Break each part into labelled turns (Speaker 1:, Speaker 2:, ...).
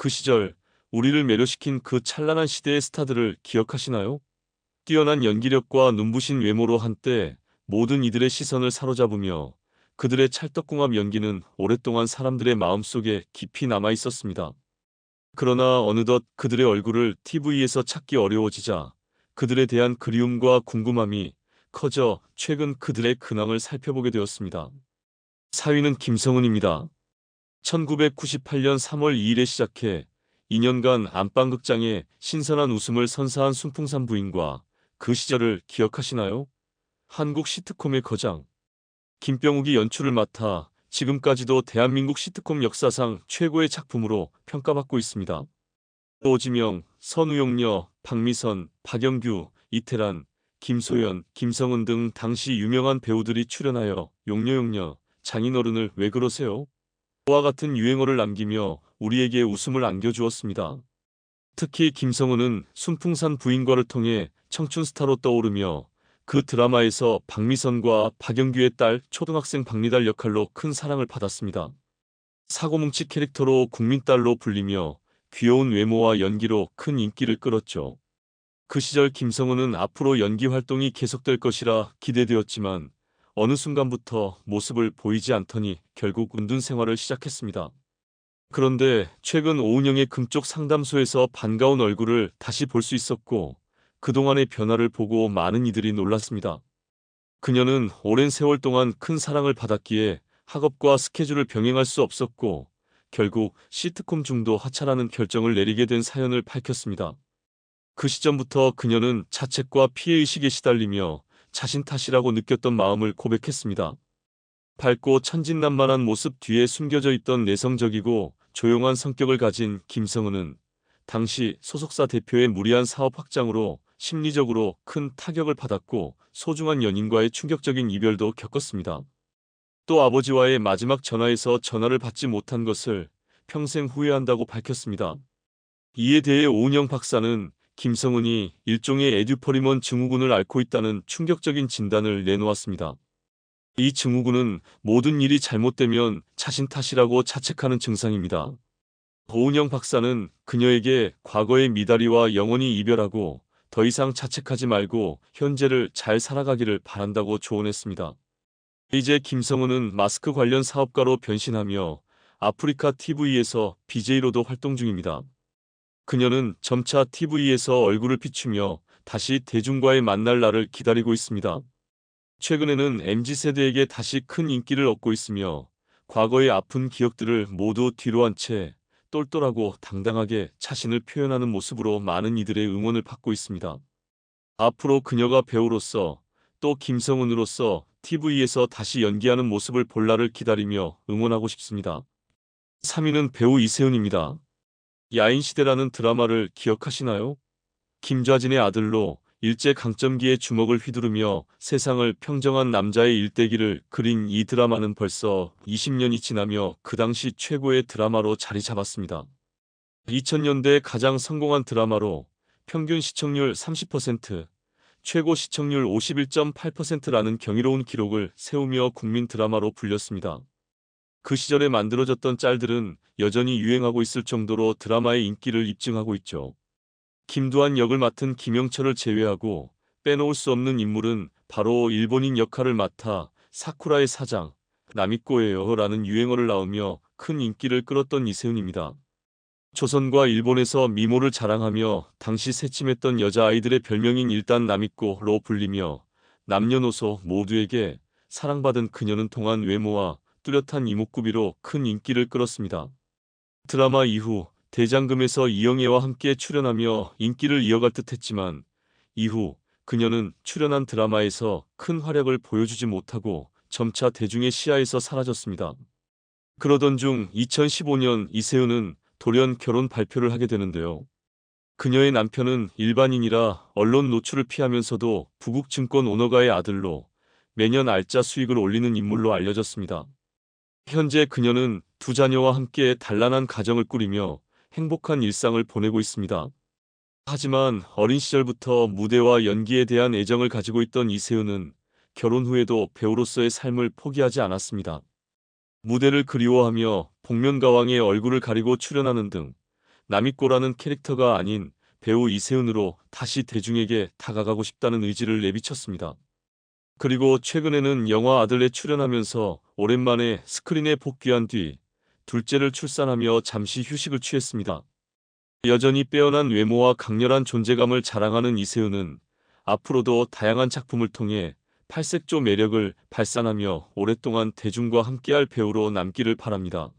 Speaker 1: 그 시절 우리를 매료시킨 그 찬란한 시대의 스타들을 기억하시나요? 뛰어난 연기력과 눈부신 외모로 한때 모든 이들의 시선을 사로잡으며 그들의 찰떡궁합 연기는 오랫동안 사람들의 마음속에 깊이 남아 있었습니다. 그러나 어느덧 그들의 얼굴을 TV에서 찾기 어려워지자 그들에 대한 그리움과 궁금함이 커져 최근 그들의 근황을 살펴보게 되었습니다. 4위는 김성은입니다. 1998년 3월 2일에 시작해 2년간 안방극장에 신선한 웃음을 선사한 순풍산 부인과 그 시절을 기억하시나요? 한국 시트콤의 거장 김병욱이 연출을 맡아 지금까지도 대한민국 시트콤 역사상 최고의 작품으로 평가받고 있습니다. 오지명, 선우용녀, 박미선, 박영규, 이태란, 김소연, 김성은 등 당시 유명한 배우들이 출연하여 용녀용녀, 장인어른을 왜 그러세요? 와 같은 유행어를 남기며 우리에게 웃음을 안겨주었습니다. 특히 김성은은 순풍산 부인과를 통해 청춘 스타로 떠오르며 그 드라마에서 박미선과 박영규의 딸 초등학생 박리달 역할로 큰 사랑을 받았습니다. 사고뭉치 캐릭터로 국민딸로 불리며 귀여운 외모와 연기로 큰 인기를 끌었죠. 그 시절 김성은은 앞으로 연기 활동이 계속될 것이라 기대되었지만 어느 순간부터 모습을 보이지 않더니 결국 은둔 생활을 시작했습니다. 그런데 최근 오은영의 금쪽 상담소에서 반가운 얼굴을 다시 볼 수 있었고 그동안의 변화를 보고 많은 이들이 놀랐습니다. 그녀는 오랜 세월 동안 큰 사랑을 받았기에 학업과 스케줄을 병행할 수 없었고 결국 시트콤 중도 하차라는 결정을 내리게 된 사연을 밝혔습니다. 그 시점부터 그녀는 자책과 피해의식에 시달리며 자신 탓이라고 느꼈던 마음을 고백했습니다. 밝고 천진난만한 모습 뒤에 숨겨져 있던 내성적이고 조용한 성격을 가진 김성은은 당시 소속사 대표의 무리한 사업 확장으로 심리적으로 큰 타격을 받았고 소중한 연인과의 충격적인 이별도 겪었습니다. 또 아버지와의 마지막 전화에서 전화를 받지 못한 것을 평생 후회한다고 밝혔습니다. 이에 대해 오은영 박사는 김성은이 일종의 에듀퍼리먼 증후군을 앓고 있다는 충격적인 진단을 내놓았습니다. 이 증후군은 모든 일이 잘못되면 자신 탓이라고 자책하는 증상입니다. 오은영 박사는 그녀에게 과거의 미다리와 영원히 이별하고 더 이상 자책하지 말고 현재를 잘 살아가기를 바란다고 조언했습니다. 이제 김성은은 마스크 관련 사업가로 변신하며 아프리카 TV에서 BJ로도 활동 중입니다. 그녀는 점차 TV에서 얼굴을 비추며 다시 대중과의 만날 날을 기다리고 있습니다. 최근에는 MZ세대에게 다시 큰 인기를 얻고 있으며 과거의 아픈 기억들을 모두 뒤로 한 채 똘똘하고 당당하게 자신을 표현하는 모습으로 많은 이들의 응원을 받고 있습니다. 앞으로 그녀가 배우로서 또 김성은으로서 TV에서 다시 연기하는 모습을 볼 날을 기다리며 응원하고 싶습니다. 3위는 배우 이세훈입니다. 야인시대라는 드라마를 기억하시나요? 김좌진의 아들로 일제강점기의 주먹을 휘두르며 세상을 평정한 남자의 일대기를 그린 이 드라마는 벌써 20년이 지나며 그 당시 최고의 드라마로 자리 잡았습니다. 2000년대 가장 성공한 드라마로 평균 시청률 30%, 최고 시청률 51.8%라는 경이로운 기록을 세우며 국민 드라마로 불렸습니다. 그 시절에 만들어졌던 짤들은 여전히 유행하고 있을 정도로 드라마의 인기를 입증하고 있죠. 김두한 역을 맡은 김영철을 제외하고 빼놓을 수 없는 인물은 바로 일본인 역할을 맡아 사쿠라의 사장, 나미꼬예요 라는 유행어를 낳으며 큰 인기를 끌었던 이세훈입니다. 조선과 일본에서 미모를 자랑하며 당시 새침했던 여자아이들의 별명인 일단 나미꼬로 불리며 남녀노소 모두에게 사랑받은 그녀는 동안 외모와 뚜렷한 이목구비로 큰 인기를 끌었습니다. 드라마 이후 대장금에서 이영애와 함께 출연하며 인기를 이어갈 듯 했지만 이후 그녀는 출연한 드라마에서 큰 활약을 보여주지 못하고 점차 대중의 시야에서 사라졌습니다. 그러던 중 2015년 이세훈은 돌연 결혼 발표를 하게 되는데요. 그녀의 남편은 일반인이라 언론 노출을 피하면서도 부국증권 오너가의 아들로 매년 알짜 수익을 올리는 인물로 알려졌습니다. 현재 그녀는 두 자녀와 함께 단란한 가정을 꾸리며 행복한 일상을 보내고 있습니다. 하지만 어린 시절부터 무대와 연기에 대한 애정을 가지고 있던 이세훈은 결혼 후에도 배우로서의 삶을 포기하지 않았습니다. 무대를 그리워하며 복면가왕의 얼굴을 가리고 출연하는 등 나미꼬라는 캐릭터가 아닌 배우 이세훈으로 다시 대중에게 다가가고 싶다는 의지를 내비쳤습니다. 그리고 최근에는 영화 아들에 출연하면서 오랜만에 스크린에 복귀한 뒤 둘째를 출산하며 잠시 휴식을 취했습니다. 여전히 빼어난 외모와 강렬한 존재감을 자랑하는 이세훈은 앞으로도 다양한 작품을 통해 팔색조 매력을 발산하며 오랫동안 대중과 함께할 배우로 남기를 바랍니다.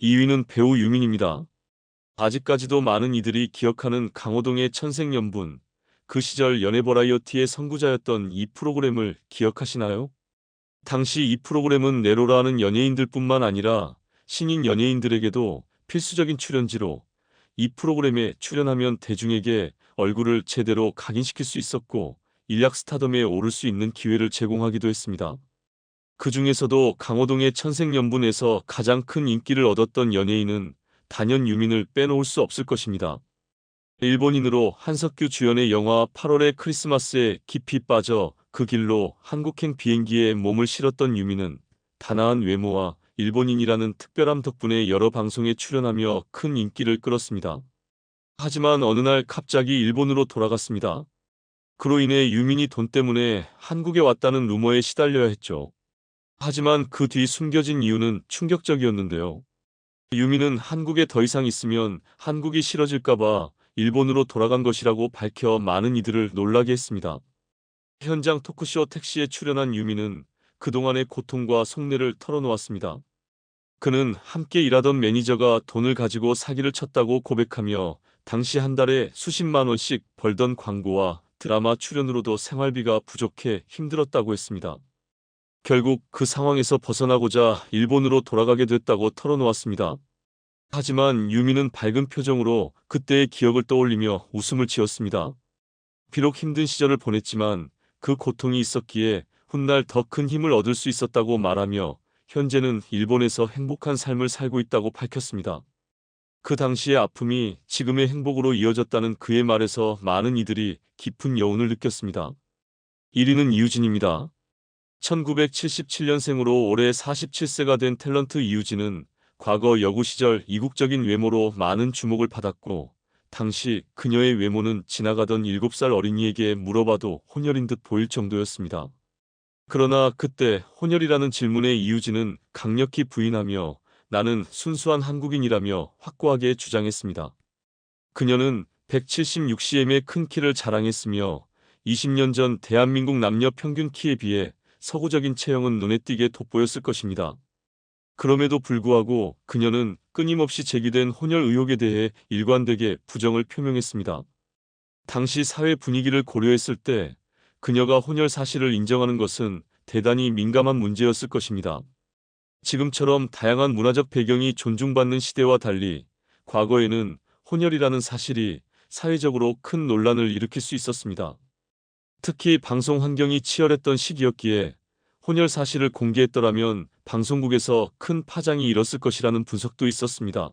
Speaker 1: 2위는 배우 유민입니다. 아직까지도 많은 이들이 기억하는 강호동의 천생연분, 그 시절 연예 버라이어티의 선구자였던 이 프로그램을 기억하시나요? 당시 이 프로그램은 내로라는 연예인들뿐만 아니라 신인 연예인들에게도 필수적인 출연지로 이 프로그램에 출연하면 대중에게 얼굴을 제대로 각인시킬 수 있었고 인력 스타덤에 오를 수 있는 기회를 제공하기도 했습니다. 그 중에서도 강호동의 천생연분에서 가장 큰 인기를 얻었던 연예인은 단연 유민을 빼놓을 수 없을 것입니다. 일본인으로 한석규 주연의 영화 8월의 크리스마스에 깊이 빠져 그 길로 한국행 비행기에 몸을 실었던 유민은 단아한 외모와 일본인이라는 특별함 덕분에 여러 방송에 출연하며 큰 인기를 끌었습니다. 하지만 어느 날 갑자기 일본으로 돌아갔습니다. 그로 인해 유민이 돈 때문에 한국에 왔다는 루머에 시달려야 했죠. 하지만 그 뒤 숨겨진 이유는 충격적이었는데요. 유민은 한국에 더 이상 있으면 한국이 싫어질까봐 일본으로 돌아간 것이라고 밝혀 많은 이들을 놀라게 했습니다. 현장 토크쇼 택시에 출연한 유민은 그동안의 고통과 속내를 털어놓았습니다. 그는 함께 일하던 매니저가 돈을 가지고 사기를 쳤다고 고백하며 당시 한 달에 수십만 원씩 벌던 광고와 드라마 출연으로도 생활비가 부족해 힘들었다고 했습니다. 결국 그 상황에서 벗어나고자 일본으로 돌아가게 됐다고 털어놓았습니다. 하지만 유미는 밝은 표정으로 그때의 기억을 떠올리며 웃음을 지었습니다. 비록 힘든 시절을 보냈지만 그 고통이 있었기에 훗날 더 큰 힘을 얻을 수 있었다고 말하며 현재는 일본에서 행복한 삶을 살고 있다고 밝혔습니다. 그 당시의 아픔이 지금의 행복으로 이어졌다는 그의 말에서 많은 이들이 깊은 여운을 느꼈습니다. 1위는 이유진입니다. 1977년생으로 올해 47세가 된 탤런트 이유진은 과거 여고 시절 이국적인 외모로 많은 주목을 받았고 당시 그녀의 외모는 지나가던 7살 어린이에게 물어봐도 혼혈인 듯 보일 정도였습니다. 그러나 그때 혼혈이라는 질문에 이유진은 강력히 부인하며 나는 순수한 한국인이라며 확고하게 주장했습니다. 그녀는 176cm의 큰 키를 자랑했으며 20년 전 대한민국 남녀 평균 키에 비해 서구적인 체형은 눈에 띄게 돋보였을 것입니다. 그럼에도 불구하고 그녀는 끊임없이 제기된 혼혈 의혹에 대해 일관되게 부정을 표명했습니다. 당시 사회 분위기를 고려했을 때 그녀가 혼혈 사실을 인정하는 것은 대단히 민감한 문제였을 것입니다. 지금처럼 다양한 문화적 배경이 존중받는 시대와 달리 과거에는 혼혈이라는 사실이 사회적으로 큰 논란을 일으킬 수 있었습니다. 특히 방송 환경이 치열했던 시기였기에 혼혈 사실을 공개했더라면 방송국에서 큰 파장이 일었을 것이라는 분석도 있었습니다.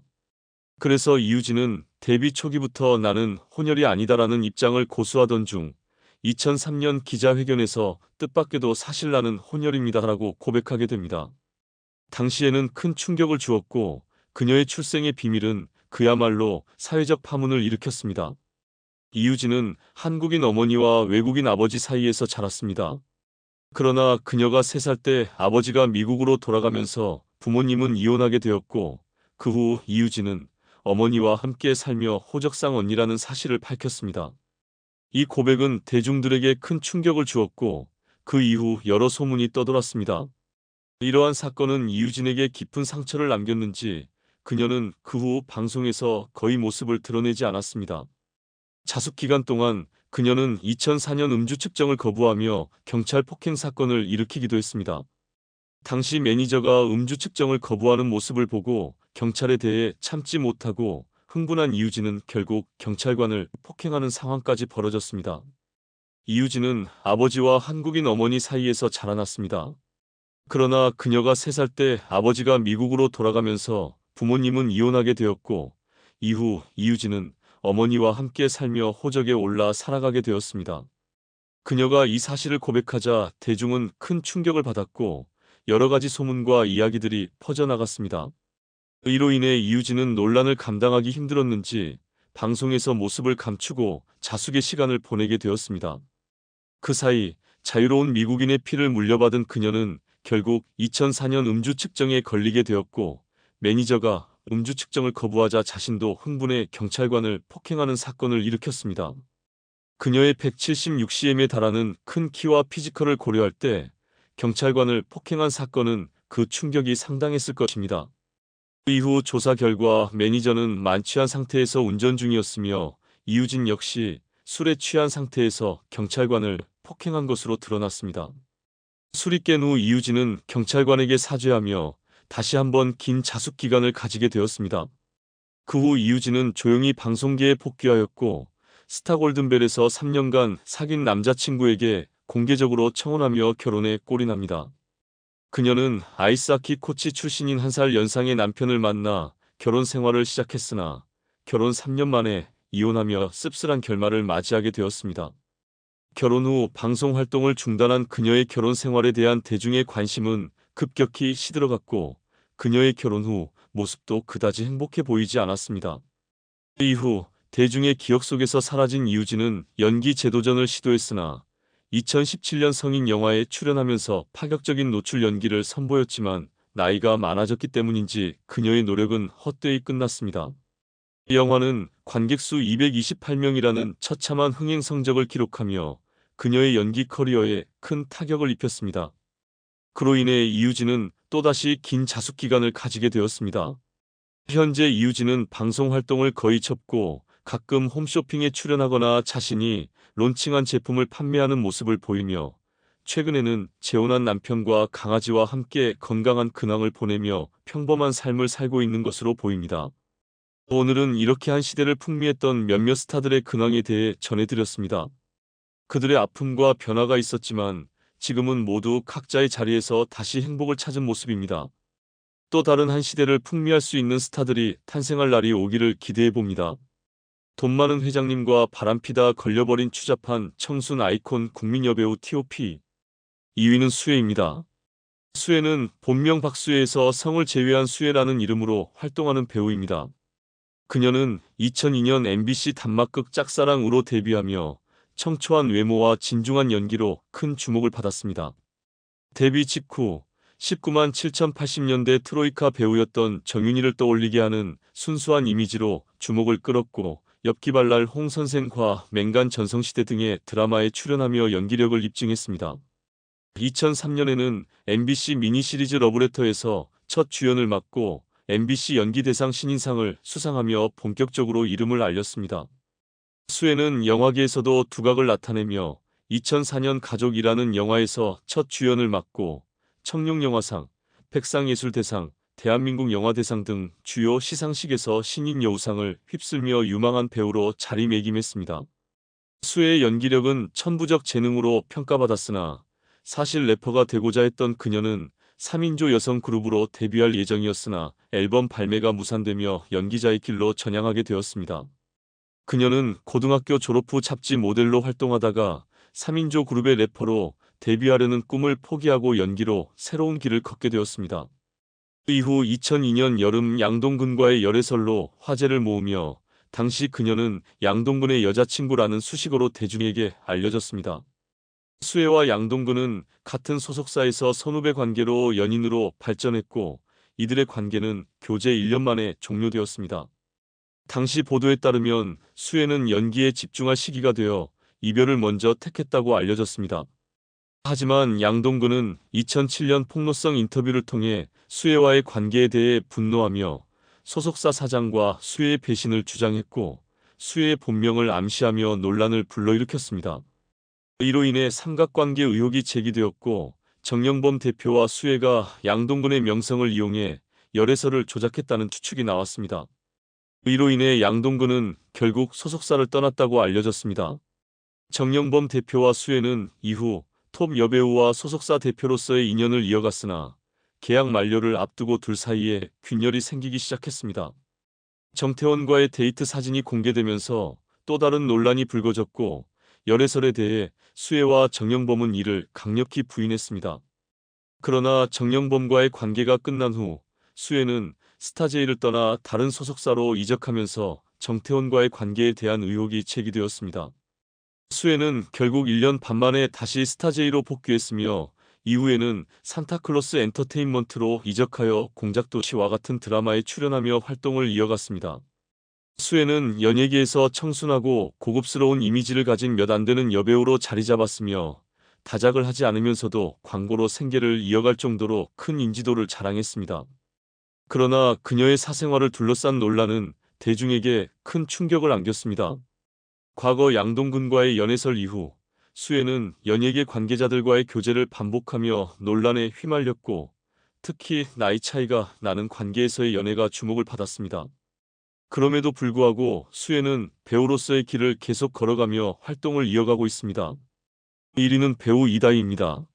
Speaker 1: 그래서 이유진은 데뷔 초기부터 나는 혼혈이 아니다라는 입장을 고수하던 중 2003년 기자회견에서 뜻밖에도 사실 나는 혼혈입니다라고 고백하게 됩니다. 당시에는 큰 충격을 주었고 그녀의 출생의 비밀은 그야말로 사회적 파문을 일으켰습니다. 이유진은 한국인 어머니와 외국인 아버지 사이에서 자랐습니다. 그러나 그녀가 3살 때 아버지가 미국으로 돌아가면서 부모님은 이혼하게 되었고 그 후 이유진은 어머니와 함께 살며 호적상 언니라는 사실을 밝혔습니다. 이 고백은 대중들에게 큰 충격을 주었고 그 이후 여러 소문이 떠돌았습니다. 이러한 사건은 이유진에게 깊은 상처를 남겼는지 그녀는 그 후 방송에서 거의 모습을 드러내지 않았습니다. 자숙 기간 동안 그녀는 2004년 음주 측정을 거부하며 경찰 폭행 사건을 일으키기도 했습니다. 당시 매니저가 음주 측정을 거부하는 모습을 보고 경찰에 대해 참지 못하고 흥분한 이유진은 결국 경찰관을 폭행하는 상황까지 벌어졌습니다. 이유진은 아버지와 한국인 어머니 사이에서 자라났습니다. 그러나 그녀가 3살 때 아버지가 미국으로 돌아가면서 부모님은 이혼하게 되었고 이후 이유진은 어머니와 함께 살며 호적에 올라 살아가게 되었습니다. 그녀가 이 사실을 고백하자 대중은 큰 충격을 받았고 여러 가지 소문과 이야기들이 퍼져나갔습니다. 이로 인해 이유진은 논란을 감당하기 힘들었는지 방송에서 모습을 감추고 자숙의 시간을 보내게 되었습니다. 그 사이 자유로운 미국인의 피를 물려받은 그녀는 결국 2004년 음주 측정에 걸리게 되었고, 매니저가 음주 측정을 거부하자 자신도 흥분해 경찰관을 폭행하는 사건을 일으켰습니다. 그녀의 176cm에 달하는 큰 키와 피지컬을 고려할 때 경찰관을 폭행한 사건은 그 충격이 상당했을 것입니다. 그 이후 조사 결과 매니저는 만취한 상태에서 운전 중이었으며, 이유진 역시 술에 취한 상태에서 경찰관을 폭행한 것으로 드러났습니다. 술이 깬 후 이유진은 경찰관에게 사죄하며 다시 한번 긴 자숙 기간을 가지게 되었습니다. 그 후 이유진은 조용히 방송계에 복귀하였고, 스타 골든벨에서 3년간 사귄 남자친구에게 공개적으로 청혼하며 결혼에 골인합니다. 그녀는 아이스하키 코치 출신인 1살 연상의 남편을 만나 결혼 생활을 시작했으나 결혼 3년 만에 이혼하며 씁쓸한 결말을 맞이하게 되었습니다. 결혼 후 방송 활동을 중단한 그녀의 결혼 생활에 대한 대중의 관심은 급격히 시들어갔고, 그녀의 결혼 후 모습도 그다지 행복해 보이지 않았습니다. 그 이후 대중의 기억 속에서 사라진 이유진은 연기 재도전을 시도했으나 2017년 성인 영화에 출연하면서 파격적인 노출 연기를 선보였지만 나이가 많아졌기 때문인지 그녀의 노력은 헛되이 끝났습니다. 이 영화는 관객 수 228명이라는 처참한 흥행 성적을 기록하며 그녀의 연기 커리어에 큰 타격을 입혔습니다. 그로 인해 이유진은 또다시 긴 자숙 기간을 가지게 되었습니다. 현재 이유진은 방송 활동을 거의 접고 가끔 홈쇼핑에 출연하거나 자신이 론칭한 제품을 판매하는 모습을 보이며, 최근에는 재혼한 남편과 강아지와 함께 건강한 근황을 보내며 평범한 삶을 살고 있는 것으로 보입니다. 오늘은 이렇게 한 시대를 풍미했던 몇몇 스타들의 근황에 대해 전해드렸습니다. 그들의 아픔과 변화가 있었지만 지금은 모두 각자의 자리에서 다시 행복을 찾은 모습입니다. 또 다른 한 시대를 풍미할 수 있는 스타들이 탄생할 날이 오기를 기대해봅니다. 돈 많은 회장님과 바람피다 걸려버린 추잡한 청순 아이콘 국민 여배우 T.O.P. 2위는 수혜입니다. 수혜는 본명 박수혜에서 성을 제외한 수혜라는 이름으로 활동하는 배우입니다. 그녀는 2002년 MBC 단막극 짝사랑으로 데뷔하며 청초한 외모와 진중한 연기로 큰 주목을 받았습니다. 데뷔 직후 19만 7,080년대 트로이카 배우였던 정윤희를 떠올리게 하는 순수한 이미지로 주목을 끌었고, 엽기발랄 홍선생과 맹간 전성시대 등의 드라마에 출연하며 연기력을 입증했습니다. 2003년에는 MBC 미니시리즈 러브레터에서 첫 주연을 맡고 MBC 연기대상 신인상을 수상하며 본격적으로 이름을 알렸습니다. 수혜는 영화계에서도 두각을 나타내며 2004년 가족이라는 영화에서 첫 주연을 맡고 청룡영화상, 백상예술대상, 대한민국 영화대상 등 주요 시상식에서 신인 여우상을 휩쓸며 유망한 배우로 자리매김했습니다. 수혜의 연기력은 천부적 재능으로 평가받았으나 사실 래퍼가 되고자 했던 그녀는 3인조 여성 그룹으로 데뷔할 예정이었으나 앨범 발매가 무산되며 연기자의 길로 전향하게 되었습니다. 그녀는 고등학교 졸업 후 잡지 모델로 활동하다가 3인조 그룹의 래퍼로 데뷔하려는 꿈을 포기하고 연기로 새로운 길을 걷게 되었습니다. 그 이후 2002년 여름 양동근과의 열애설로 화제를 모으며 당시 그녀는 양동근의 여자친구라는 수식어로 대중에게 알려졌습니다. 수혜와 양동근은 같은 소속사에서 선후배 관계로 연인으로 발전했고, 이들의 관계는 교제 1년 만에 종료되었습니다. 당시 보도에 따르면 수혜는 연기에 집중할 시기가 되어 이별을 먼저 택했다고 알려졌습니다. 하지만 양동근은 2007년 폭로성 인터뷰를 통해 수혜와의 관계에 대해 분노하며 소속사 사장과 수혜의 배신을 주장했고, 수혜의 본명을 암시하며 논란을 불러일으켰습니다. 이로 인해 삼각관계 의혹이 제기되었고, 정영범 대표와 수혜가 양동근의 명성을 이용해 열애설을 조작했다는 추측이 나왔습니다. 이로 인해 양동근은 결국 소속사를 떠났다고 알려졌습니다. 정영범 대표와 수혜는 이후 톱 여배우와 소속사 대표로서의 인연을 이어갔으나 계약 만료를 앞두고 둘 사이에 균열이 생기기 시작했습니다. 정태원과의 데이트 사진이 공개되면서 또 다른 논란이 불거졌고, 열애설에 대해 수혜와 정영범은 이를 강력히 부인했습니다. 그러나 정영범과의 관계가 끝난 후 수혜는 스타제이를 떠나 다른 소속사로 이적하면서 정태원과의 관계에 대한 의혹이 제기되었습니다. 수혜는 결국 1년 반 만에 다시 스타제이로 복귀했으며 이후에는 산타클로스 엔터테인먼트로 이적하여 공작도시와 같은 드라마에 출연하며 활동을 이어갔습니다. 수혜는 연예계에서 청순하고 고급스러운 이미지를 가진 몇 안 되는 여배우로 자리 잡았으며 다작을 하지 않으면서도 광고로 생계를 이어갈 정도로 큰 인지도를 자랑했습니다. 그러나 그녀의 사생활을 둘러싼 논란은 대중에게 큰 충격을 안겼습니다. 과거 양동근과의 연애설 이후 수혜는 연예계 관계자들과의 교제를 반복하며 논란에 휘말렸고 특히 나이 차이가 나는 관계에서의 연애가 주목을 받았습니다. 그럼에도 불구하고 수혜는 배우로서의 길을 계속 걸어가며 활동을 이어가고 있습니다. 1위는 배우 이다희입니다.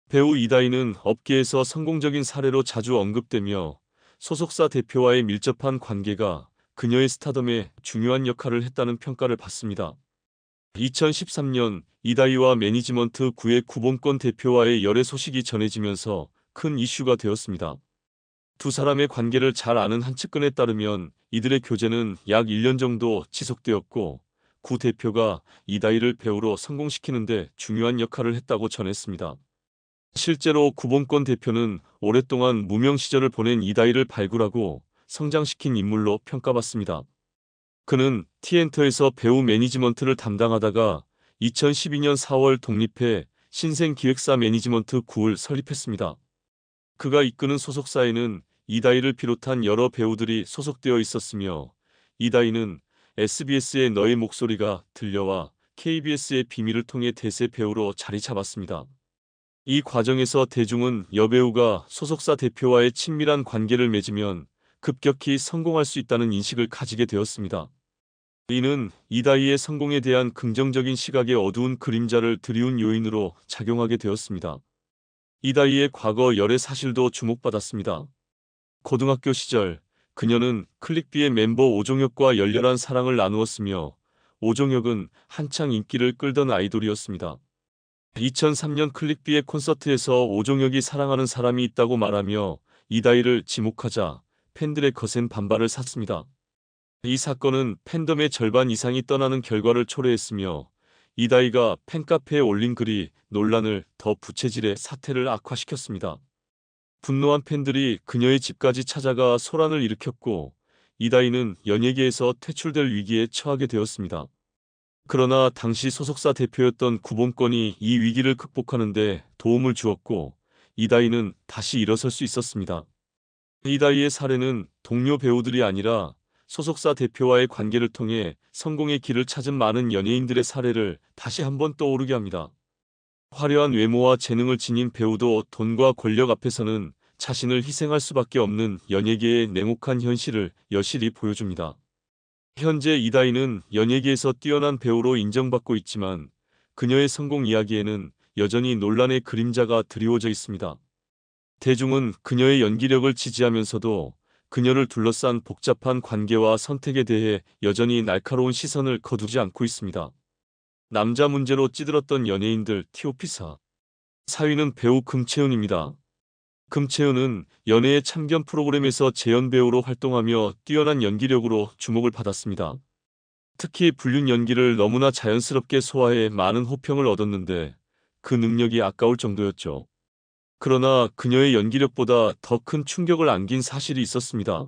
Speaker 1: 배우 이다희는 업계에서 성공적인 사례로 자주 언급되며 소속사 대표와의 밀접한 관계가 그녀의 스타덤에 중요한 역할을 했다는 평가를 받습니다. 2013년 이다희와 매니지먼트 9의 구본권 대표와의 열애 소식이 전해지면서 큰 이슈가 되었습니다. 두 사람의 관계를 잘 아는 한 측근에 따르면 이들의 교제는 약 1년 정도 지속되었고 구 대표가 이다희를 배우로 성공시키는 데 중요한 역할을 했다고 전했습니다. 실제로 구본권 대표는 오랫동안 무명 시절을 보낸 이다희를 발굴하고 성장시킨 인물로 평가받습니다. 그는 티엔터에서 배우 매니지먼트를 담당하다가 2012년 4월 독립해 신생기획사 매니지먼트 9을 설립했습니다. 그가 이끄는 소속사에는 이다희를 비롯한 여러 배우들이 소속되어 있었으며 이다희는 SBS의 너의 목소리가 들려와 KBS의 비밀을 통해 대세 배우로 자리 잡았습니다. 이 과정에서 대중은 여배우가 소속사 대표와의 친밀한 관계를 맺으면 급격히 성공할 수 있다는 인식을 가지게 되었습니다. 이는 이다희의 성공에 대한 긍정적인 시각에 어두운 그림자를 드리운 요인으로 작용하게 되었습니다. 이다희의 과거 열애 사실도 주목받았습니다. 고등학교 시절 그녀는 클릭비의 멤버 오종혁과 열렬한 사랑을 나누었으며 오종혁은 한창 인기를 끌던 아이돌이었습니다. 2003년 클릭비의 콘서트에서 오종혁이 사랑하는 사람이 있다고 말하며 이다희를 지목하자 팬들의 거센 반발을 샀습니다. 이 사건은 팬덤의 절반 이상이 떠나는 결과를 초래했으며 이다희가 팬카페에 올린 글이 논란을 더 부채질해 사태를 악화시켰습니다. 분노한 팬들이 그녀의 집까지 찾아가 소란을 일으켰고 이다희는 연예계에서 퇴출될 위기에 처하게 되었습니다. 그러나 당시 소속사 대표였던 구본권이 이 위기를 극복하는 데 도움을 주었고 이다희는 다시 일어설 수 있었습니다. 이다희의 사례는 동료 배우들이 아니라 소속사 대표와의 관계를 통해 성공의 길을 찾은 많은 연예인들의 사례를 다시 한번 떠오르게 합니다. 화려한 외모와 재능을 지닌 배우도 돈과 권력 앞에서는 자신을 희생할 수밖에 없는 연예계의 냉혹한 현실을 여실히 보여줍니다. 현재 이다희는 연예계에서 뛰어난 배우로 인정받고 있지만 그녀의 성공 이야기에는 여전히 논란의 그림자가 드리워져 있습니다. 대중은 그녀의 연기력을 지지하면서도 그녀를 둘러싼 복잡한 관계와 선택에 대해 여전히 날카로운 시선을 거두지 않고 있습니다. 남자 문제로 찌들었던 연예인들 TOP4. 4위는 배우 금채은입니다. 금채은은 연예의 참견 프로그램에서 재연 배우로 활동하며 뛰어난 연기력으로 주목을 받았습니다. 특히 불륜 연기를 너무나 자연스럽게 소화해 많은 호평을 얻었는데 그 능력이 아까울 정도였죠. 그러나 그녀의 연기력보다 더 큰 충격을 안긴 사실이 있었습니다.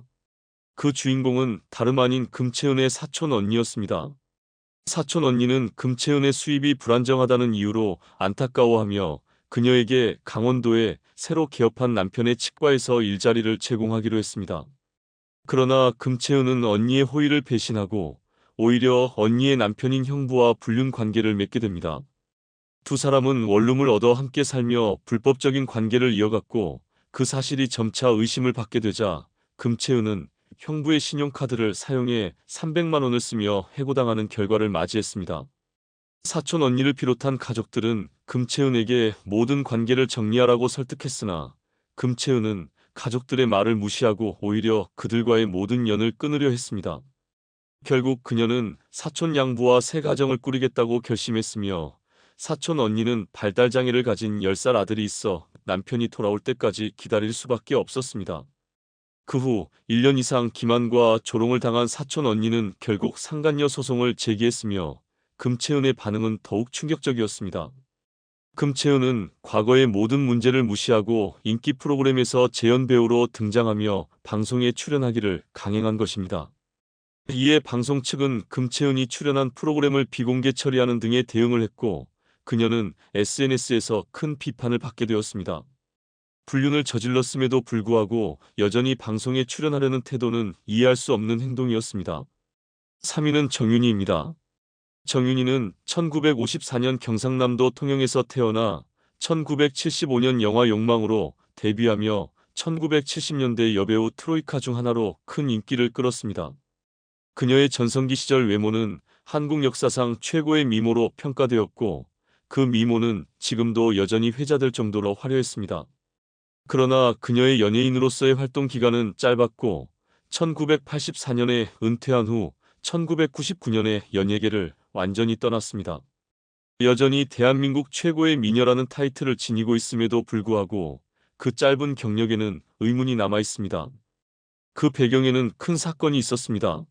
Speaker 1: 그 주인공은 다름 아닌 금채은의 사촌 언니였습니다. 사촌 언니는 금채은의 수입이 불안정하다는 이유로 안타까워하며 그녀에게 강원도에 새로 개업한 남편의 치과에서 일자리를 제공하기로 했습니다. 그러나 금채은은 언니의 호의를 배신하고 오히려 언니의 남편인 형부와 불륜 관계를 맺게 됩니다. 두 사람은 원룸을 얻어 함께 살며 불법적인 관계를 이어갔고 그 사실이 점차 의심을 받게 되자 금채은은 형부의 신용카드를 사용해 300만 원을 쓰며 해고당하는 결과를 맞이했습니다. 사촌 언니를 비롯한 가족들은 금채은에게 모든 관계를 정리하라고 설득했으나 금채은은 가족들의 말을 무시하고 오히려 그들과의 모든 연을 끊으려 했습니다. 결국 그녀는 사촌 양부와 새 가정을 꾸리겠다고 결심했으며 사촌 언니는 발달장애를 가진 10살 아들이 있어 남편이 돌아올 때까지 기다릴 수밖에 없었습니다. 그 후 1년 이상 기만과 조롱을 당한 사촌 언니는 결국 상간녀 소송을 제기했으며 금채은의 반응은 더욱 충격적이었습니다. 금채은은 과거의 모든 문제를 무시하고 인기 프로그램에서 재연 배우로 등장하며 방송에 출연하기를 강행한 것입니다. 이에 방송 측은 금채은이 출연한 프로그램을 비공개 처리하는 등의 대응을 했고 그녀는 SNS에서 큰 비판을 받게 되었습니다. 불륜을 저질렀음에도 불구하고 여전히 방송에 출연하려는 태도는 이해할 수 없는 행동이었습니다. 3위는 정윤희입니다. 정윤희는 1954년 경상남도 통영에서 태어나 1975년 영화 욕망으로 데뷔하며 1970년대 여배우 트로이카 중 하나로 큰 인기를 끌었습니다. 그녀의 전성기 시절 외모는 한국 역사상 최고의 미모로 평가되었고 그 미모는 지금도 여전히 회자될 정도로 화려했습니다. 그러나 그녀의 연예인으로서의 활동 기간은 짧았고 1984년에 은퇴한 후 1999년에 연예계를 완전히 떠났습니다. 여전히 대한민국 최고의 미녀라는 타이틀을 지니고 있음에도 불구하고 그 짧은 경력에는 의문이 남아 있습니다. 그 배경에는 큰 사건이 있었습니다.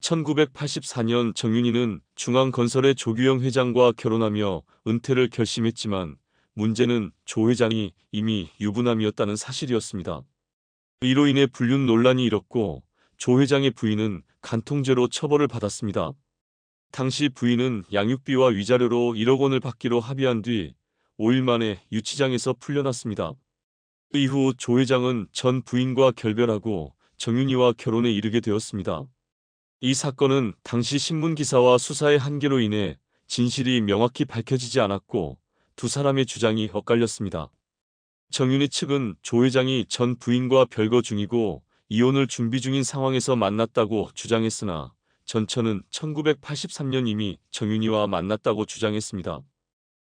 Speaker 1: 1984년 정윤희는 중앙건설의 조규영 회장과 결혼하며 은퇴를 결심했지만 문제는 조 회장이 이미 유부남이었다는 사실이었습니다. 이로 인해 불륜 논란이 일었고 조 회장의 부인은 간통죄로 처벌을 받았습니다. 당시 부인은 양육비와 위자료로 1억 원을 받기로 합의한 뒤 5일 만에 유치장에서 풀려났습니다. 이후 조 회장은 전 부인과 결별하고 정윤희와 결혼에 이르게 되었습니다. 이 사건은 당시 신문기사와 수사의 한계로 인해 진실이 명확히 밝혀지지 않았고 두 사람의 주장이 엇갈렸습니다. 정윤희 측은 조 회장이 전 부인과 별거 중이고 이혼을 준비 중인 상황에서 만났다고 주장했으나 전처는 1983년 이미 정윤희와 만났다고 주장했습니다.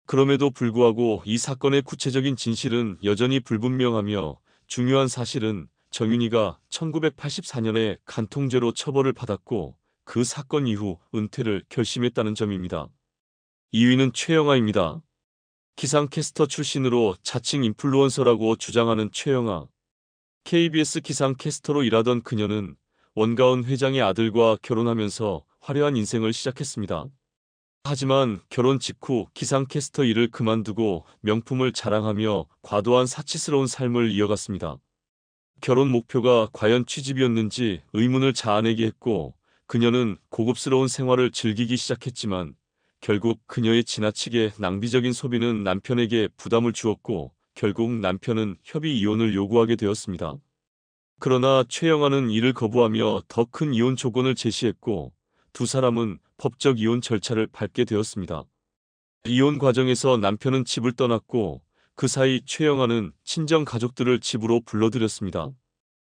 Speaker 1: 그럼에도 불구하고 이 사건의 구체적인 진실은 여전히 불분명하며 중요한 사실은 정윤희가 1984년에 간통죄로 처벌을 받았고 그 사건 이후 은퇴를 결심했다는 점입니다. 2위는 최영아입니다. 기상캐스터 출신으로 자칭 인플루언서라고 주장하는 최영아. KBS 기상캐스터로 일하던 그녀는 원가은 회장의 아들과 결혼하면서 화려한 인생을 시작했습니다. 하지만 결혼 직후 기상캐스터 일을 그만두고 명품을 자랑하며 과도한 사치스러운 삶을 이어갔습니다. 결혼 목표가 과연 취직이었는지 의문을 자아내게 했고 그녀는 고급스러운 생활을 즐기기 시작했지만 결국 그녀의 지나치게 낭비적인 소비는 남편에게 부담을 주었고 결국 남편은 협의 이혼을 요구하게 되었습니다. 그러나 최영아는 이를 거부하며 더 큰 이혼 조건을 제시했고 두 사람은 법적 이혼 절차를 밟게 되었습니다. 이혼 과정에서 남편은 집을 떠났고 그 사이 최영아는 친정 가족들을 집으로 불러들였습니다.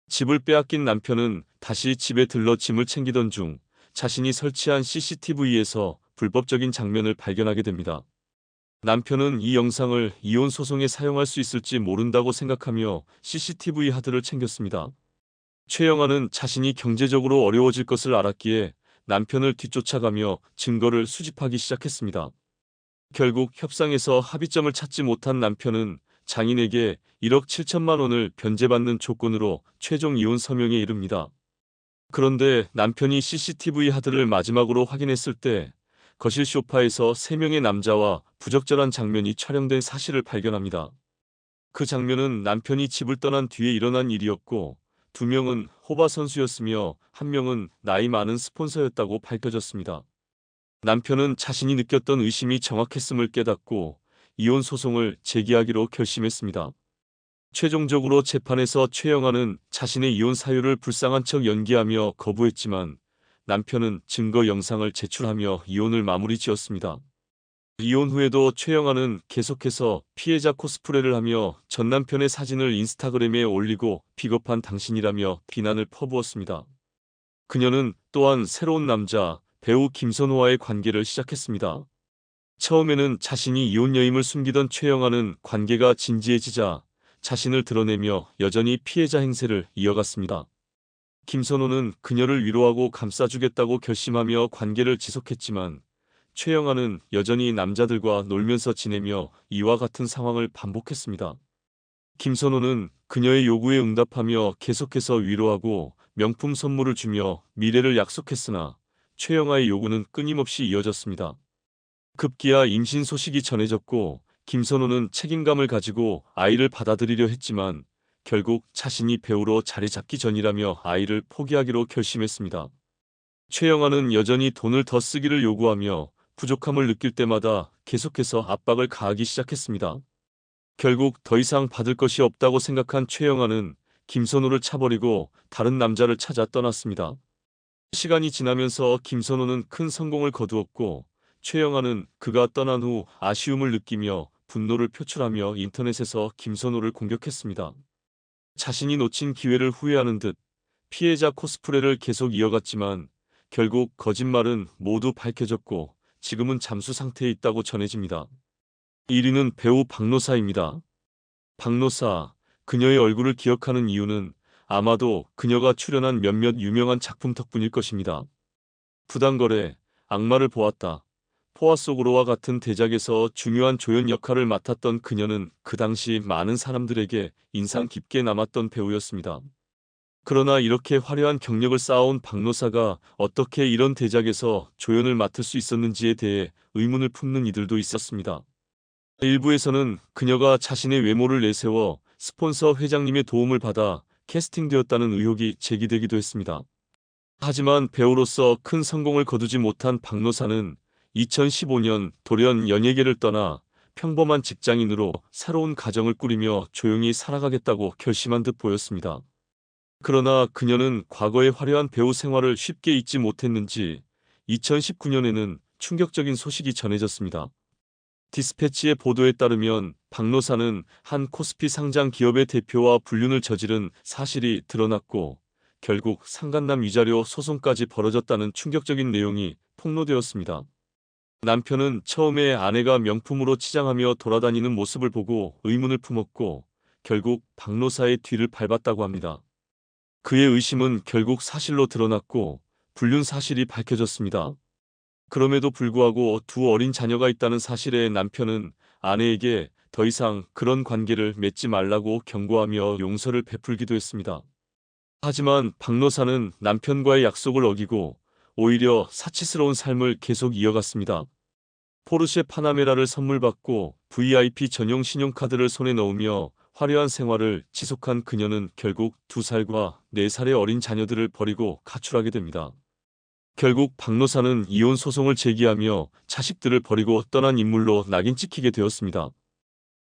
Speaker 1: 집을 빼앗긴 남편은 다시 집에 들러 짐을 챙기던 중 자신이 설치한 CCTV에서 불법적인 장면을 발견하게 됩니다. 남편은 이 영상을 이혼 소송에 사용할 수 있을지 모른다고 생각하며 CCTV 하드를 챙겼습니다. 최영아는 자신이 경제적으로 어려워질 것을 알았기에 남편을 뒤쫓아가며 증거를 수집하기 시작했습니다. 결국 협상에서 합의점을 찾지 못한 남편은 장인에게 1억 7천만 원을 변제받는 조건으로 최종 이혼 서명에 이릅니다. 그런데 남편이 CCTV 하드를 마지막으로 확인했을 때 거실 소파에서 3명의 남자와 부적절한 장면이 촬영된 사실을 발견합니다. 그 장면은 남편이 집을 떠난 뒤에 일어난 일이었고 2명은 호바 선수였으며 1명은 나이 많은 스폰서였다고 밝혀졌습니다. 남편은 자신이 느꼈던 의심이 정확했음을 깨닫고 이혼 소송을 제기하기로 결심했습니다. 최종적으로 재판에서 최영아는 자신의 이혼 사유를 불쌍한 척 연기하며 거부했지만 남편은 증거 영상을 제출하며 이혼을 마무리 지었습니다. 이혼 후에도 최영아는 계속해서 피해자 코스프레를 하며 전 남편의 사진을 인스타그램에 올리고 비겁한 당신이라며 비난을 퍼부었습니다. 그녀는 또한 새로운 남자, 배우 김선호와의 관계를 시작했습니다. 처음에는 자신이 이혼 여임을 숨기던 최영아는 관계가 진지해지자 자신을 드러내며 여전히 피해자 행세를 이어갔습니다. 김선호는 그녀를 위로하고 감싸주겠다고 결심하며 관계를 지속했지만 최영아는 여전히 남자들과 놀면서 지내며 이와 같은 상황을 반복했습니다. 김선호는 그녀의 요구에 응답하며 계속해서 위로하고 명품 선물을 주며 미래를 약속했으나 최영아의 요구는 끊임없이 이어졌습니다. 급기야 임신 소식이 전해졌고 김선호는 책임감을 가지고 아이를 받아들이려 했지만 결국 자신이 배우로 자리 잡기 전이라며 아이를 포기하기로 결심했습니다. 최영아는 여전히 돈을 더 쓰기를 요구하며 부족함을 느낄 때마다 계속해서 압박을 가하기 시작했습니다. 결국 더 이상 받을 것이 없다고 생각한 최영아는 김선호를 차버리고 다른 남자를 찾아 떠났습니다. 시간이 지나면서 김선호는 큰 성공을 거두었고 최영아는 그가 떠난 후 아쉬움을 느끼며 분노를 표출하며 인터넷에서 김선호를 공격했습니다. 자신이 놓친 기회를 후회하는 듯 피해자 코스프레를 계속 이어갔지만 결국 거짓말은 모두 밝혀졌고 지금은 잠수 상태에 있다고 전해집니다. 1위는 배우 박노사입니다. 박노사, 그녀의 얼굴을 기억하는 이유는 아마도 그녀가 출연한 몇몇 유명한 작품 덕분일 것입니다. 부당거래, 악마를 보았다, 포화 속으로와 같은 대작에서 중요한 조연 역할을 맡았던 그녀는 그 당시 많은 사람들에게 인상 깊게 남았던 배우였습니다. 그러나 이렇게 화려한 경력을 쌓아온 박노사가 어떻게 이런 대작에서 조연을 맡을 수 있었는지에 대해 의문을 품는 이들도 있었습니다. 일부에서는 그녀가 자신의 외모를 내세워 스폰서 회장님의 도움을 받아 캐스팅되었다는 의혹이 제기되기도 했습니다. 하지만 배우로서 큰 성공을 거두지 못한 박노사는 2015년 돌연 연예계를 떠나 평범한 직장인으로 새로운 가정을 꾸리며 조용히 살아가겠다고 결심한 듯 보였습니다. 그러나 그녀는 과거의 화려한 배우 생활을 쉽게 잊지 못했는지 2019년에는 충격적인 소식이 전해졌습니다. 디스패치의 보도에 따르면 박노사는 한 코스피 상장 기업의 대표와 불륜을 저지른 사실이 드러났고 결국 상간남 위자료 소송까지 벌어졌다는 충격적인 내용이 폭로되었습니다. 남편은 처음에 아내가 명품으로 치장하며 돌아다니는 모습을 보고 의문을 품었고 결국 박노사의 뒤를 밟았다고 합니다. 그의 의심은 결국 사실로 드러났고 불륜 사실이 밝혀졌습니다. 그럼에도 불구하고 두 어린 자녀가 있다는 사실에 남편은 아내에게 더 이상 그런 관계를 맺지 말라고 경고하며 용서를 베풀기도 했습니다. 하지만 박노사는 남편과의 약속을 어기고 오히려 사치스러운 삶을 계속 이어갔습니다. 포르쉐 파나메라를 선물 받고 VIP 전용 신용카드를 손에 넣으며 화려한 생활을 지속한 그녀는 결국 2살과 4살의 어린 자녀들을 버리고 가출하게 됩니다. 결국 박노사는 이혼 소송을 제기하며 자식들을 버리고 떠난 인물로 낙인 찍히게 되었습니다.